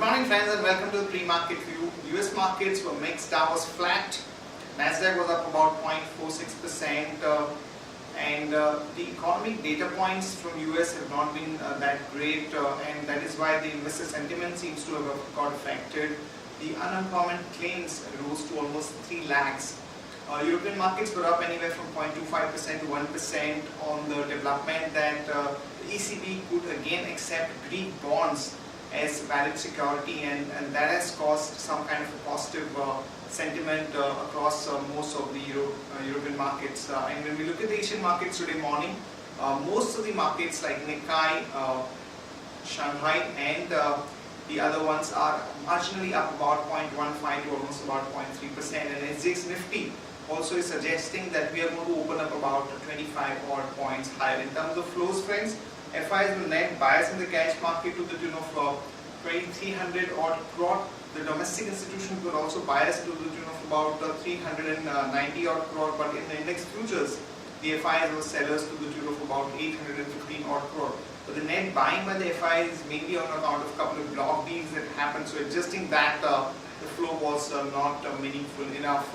morning friends and welcome to the pre-market view. US markets were mixed. Dow was flat. Nasdaq was up about 0.46% and the economic data points from US have not been that great and that is why the investor sentiment seems to have got affected. The unemployment claims rose to almost 3 lakhs. European markets were up anywhere from 0.25% to 1% on the development that the ECB could again accept Greek bonds as valid security, and that has caused some kind of a positive sentiment across most of the European markets. And when we look at the Asian markets today morning, most of the markets like Nikkei, Shanghai and the other ones are marginally up about 0.15 to almost about 0.3%, and SGX Nifty also is suggesting that we are going to open up about 25 odd points higher. In terms of flows friends, FIs will net buyers in the cash market to the tune of 2300 odd crore. The domestic institutions were also buyers to the tune of about 390 odd crore, but in the index futures, the FIs were sellers to the tune of about 815 odd crore. But the net buying by the FIs is mainly on account of a couple of block deals that happened, so adjusting that, the flow was not meaningful enough.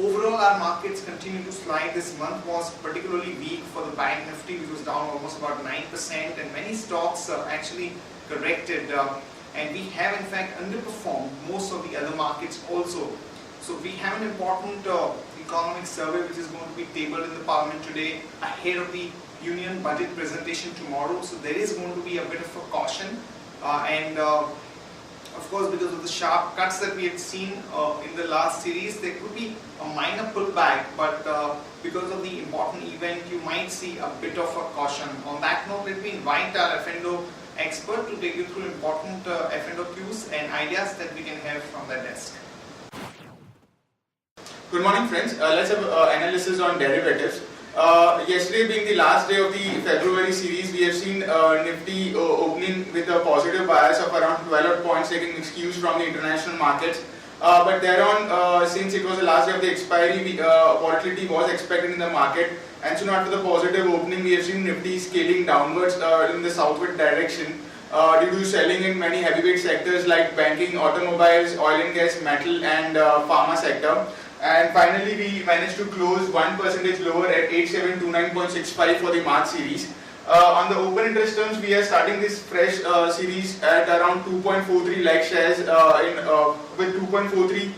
Overall, our markets continue to slide. This month was particularly weak for the Bank Nifty, which was down almost about 9%, and many stocks actually corrected, and we have in fact underperformed most of the other markets also. So we have an important economic survey which is going to be tabled in the Parliament today ahead of the Union budget presentation tomorrow. So there is going to be a bit of a caution, and of course, because of the sharp cuts that we have seen in the last series, there could be a minor pullback, but because of the important event, you might see a bit of a caution. On that note, let me invite our F&O expert to take you through important F&O cues and ideas that we can have from their desk. Good morning friends, let's have analysis on derivatives. Yesterday being the last day of the February series, we have seen Nifty opening with a positive bias of around 12 points, taking excuse from the international markets. But thereon, since it was the last day of the expiry, volatility was expected in the market, and soon after the positive opening, we have seen Nifty scaling downwards in the southward direction due to selling in many heavyweight sectors like banking, automobiles, oil and gas, metal and pharma sector. And finally, we managed to close 1% lower at 8729.65 for the March series. On the open interest terms, we are starting this fresh series at around 2.43 lakh shares with 2.43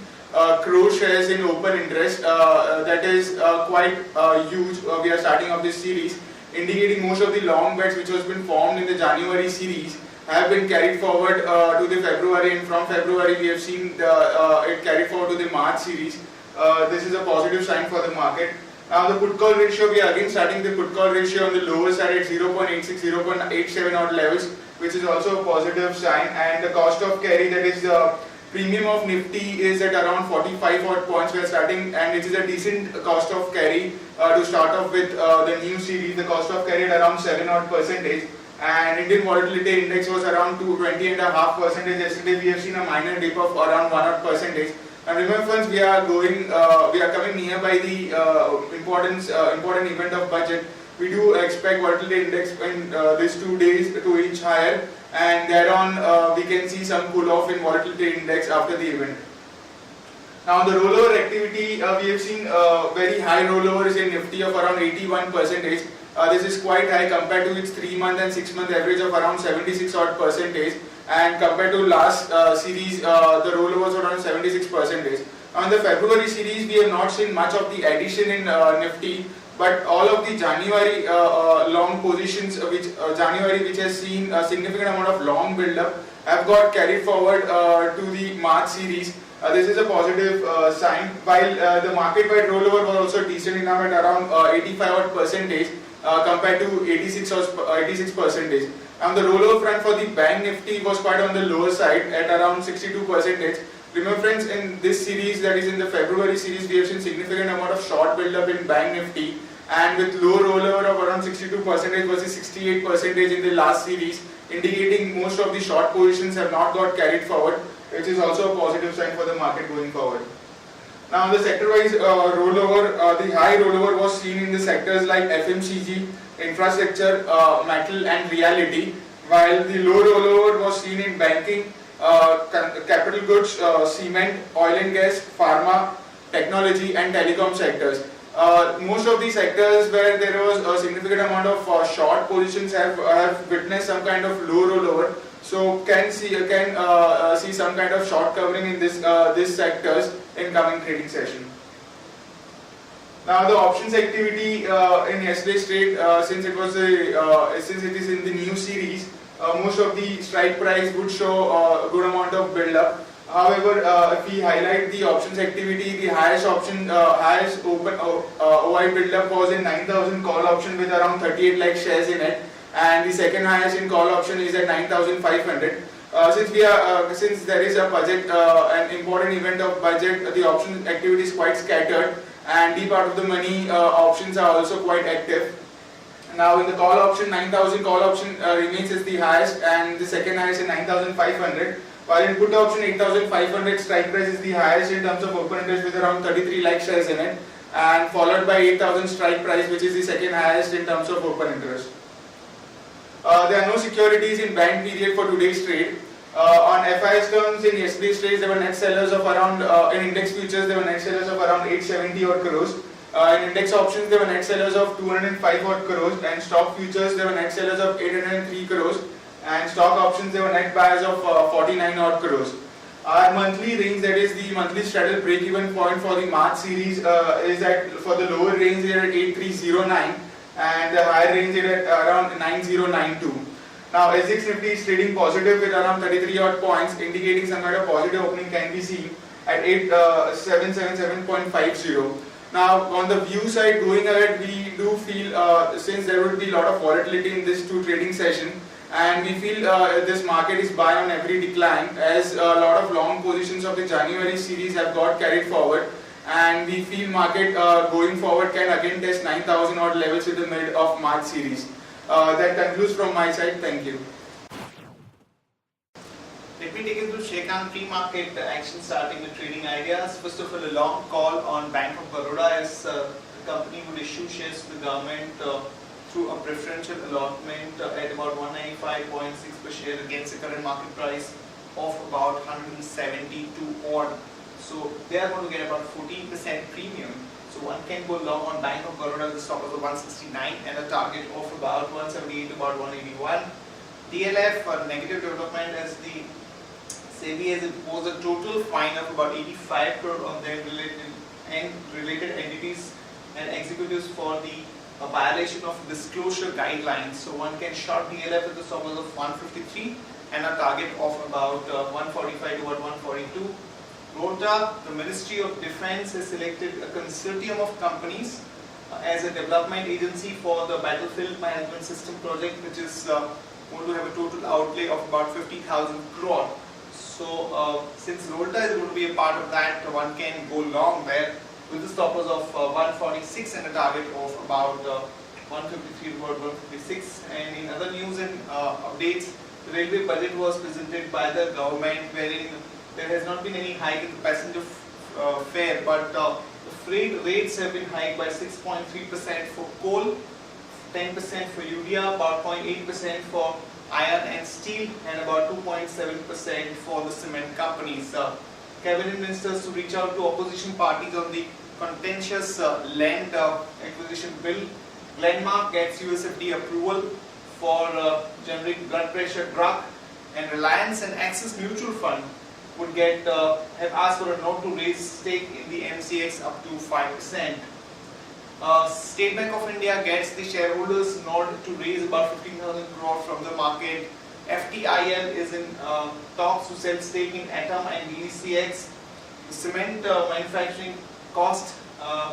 crore shares in open interest. That is quite huge. We are starting off this series, indicating most of the long bets which has been formed in the January series have been carried forward to the February, and from February we have seen it carried forward to the March series. This is a positive sign for the market. Now the put call ratio, we are again starting the put call ratio on the lower side at 0.86, 0.87 odd levels, which is also a positive sign, and the cost of carry, that is the premium of Nifty, is at around 45 odd points. We are starting, and it is a decent cost of carry to start off with the new series. The cost of carry at around 7 odd percentage, and Indian volatility index was around 20.5%. Yesterday we have seen a minor dip of around 1 odd percentage. And remember friends, we are coming nearby the important event of budget. We do expect volatility index in these 2 days to reach higher, and thereon we can see some cool off in volatility index after the event. Now the rollover activity, we have seen very high rollovers in Nifty of around 81%. This is quite high compared to its 3-month and 6-month average of around 76 odd percentage. And compared to last series, the rollovers were around 76%. On the February series, we have not seen much of the addition in Nifty, but all of the January long positions, which has seen a significant amount of long build-up, have got carried forward to the March series. This is a positive sign, while the market-wide rollover was also decent enough at around 85 odd percentage compared to 86%. On the rollover front for the Bank Nifty was quite on the lower side at around 62%. Remember friends, in this series, that is in the February series, we have seen significant amount of short build-up in Bank Nifty, and with low rollover of around 62% versus 68% in the last series, indicating most of the short positions have not got carried forward, which is also a positive sign for the market going forward. Now the sector-wise rollover, the high rollover was seen in the sectors like FMCG, infrastructure, metal and reality, while the low rollover was seen in banking, capital goods, cement, oil and gas, pharma, technology and telecom sectors. Most of these sectors where there was a significant amount of short positions have witnessed some kind of low rollover. So can see some kind of short covering in these sectors in coming trading session. Now the options activity in yesterday's trade, since it is in the new series, most of the strike price would show a good amount of build up. However, if we highlight the options activity, the highest open OI build up was in 9,000 call option with around 38 lakh shares in it, and the second highest in call option is at 9,500. Since there is a budget, an important event of budget, the option activity is quite scattered, and the part of the money options are also quite active. Now in the call option, 9,000 call option remains as the highest, and the second highest is 9,500. While in put option, 8,500 strike price is the highest in terms of open interest with around 33 lakh shares in it, and followed by 8,000 strike price, which is the second highest in terms of open interest. There are no securities in band period for today's trade. On FIS terms, in yesterday's trades, there were net sellers of around, in index futures, there were net sellers of around 870 odd crores. In index options, there were net sellers of 205 odd crores, and stock futures, there were net sellers of 803 crores, and stock options, there were net buyers of 49 odd crores. Our monthly range, that is the monthly straddle break-even point for the March series, is at, for the lower range, is at 8309, and the higher range is at around 9092. Now SGX Nifty is trading positive with around 33 odd points, indicating some kind of positive opening can be seen at 8777.50. Now on the view side, going ahead, we do feel since there would be a lot of volatility in this two trading session, and we feel this market is buy on every decline, as a lot of long positions of the January series have got carried forward, and we feel market going forward can again test 9,000 odd levels with the mid of March series. That concludes from my side. Thank you. Let me take you through Sharekhan pre-market action starting with trading ideas. First of all, a long call on Bank of Baroda, as the company would issue shares to the government through a preferential allotment at about 195.6 per share against the current market price of about 172 odd. So they are going to get about 14% premium. So one can go long on Bank of Baroda, the stock of the 169 and a target of about 178 to about 181. DLF, negative development, as the SEBI has imposed a total fine of about 85 crore on their related entities and executives for the violation of disclosure guidelines. So one can short DLF at the stop loss of 153 and a target of about 145 to about 142. Rota, the Ministry of Defence has selected a consortium of companies as a development agency for the battlefield management system project, which is going to have a total outlay of about 50,000 crore. So since Rota is going to be a part of that, one can go long there with the stop loss of 146 and a target of about 153 to about 156. And in other news and updates, the railway budget was presented by the government, wherein there has not been any hike in the passenger fare, but the freight rates have been hiked by 6.3% for coal, 10% for urea, about 0.8% for iron and steel, and about 2.7% for the cement companies. Cabinet ministers to reach out to opposition parties on the contentious land acquisition bill. Glenmark gets USFDA approval for generic blood pressure drug, and Reliance and Axis Mutual Fund would get have asked for a note to raise stake in the MCX up to 5%. State Bank of India gets the shareholders nod to raise about 15,000 crore from the market. FTIL is in talks to sell stake in Atom and DCX. The cement manufacturing cost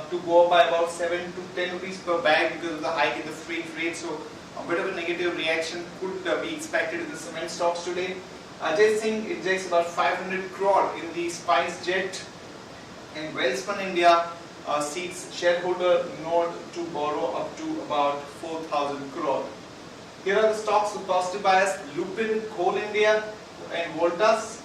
to go up by about 7 to 10 rupees per bag because of the hike in the freight rate. So a bit of a negative reaction could be expected in the cement stocks today. Ajay Singh injects about 500 crore in the SpiceJet, and Welspun India seeks shareholder nod to borrow up to about 4,000 crore. Here are the stocks with positive bias: Lupin, Coal India, and Voltas.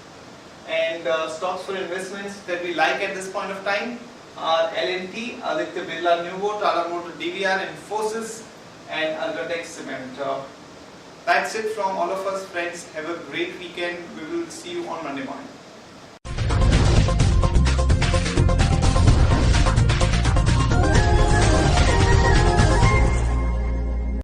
And stocks for investments that we like at this point of time are L&T, Aditya Birla Nuvo, Tata Motor DVR, Infosys, and Ultratech Cement. That's it from all of us, friends. Have a great weekend. We will see you on Monday morning.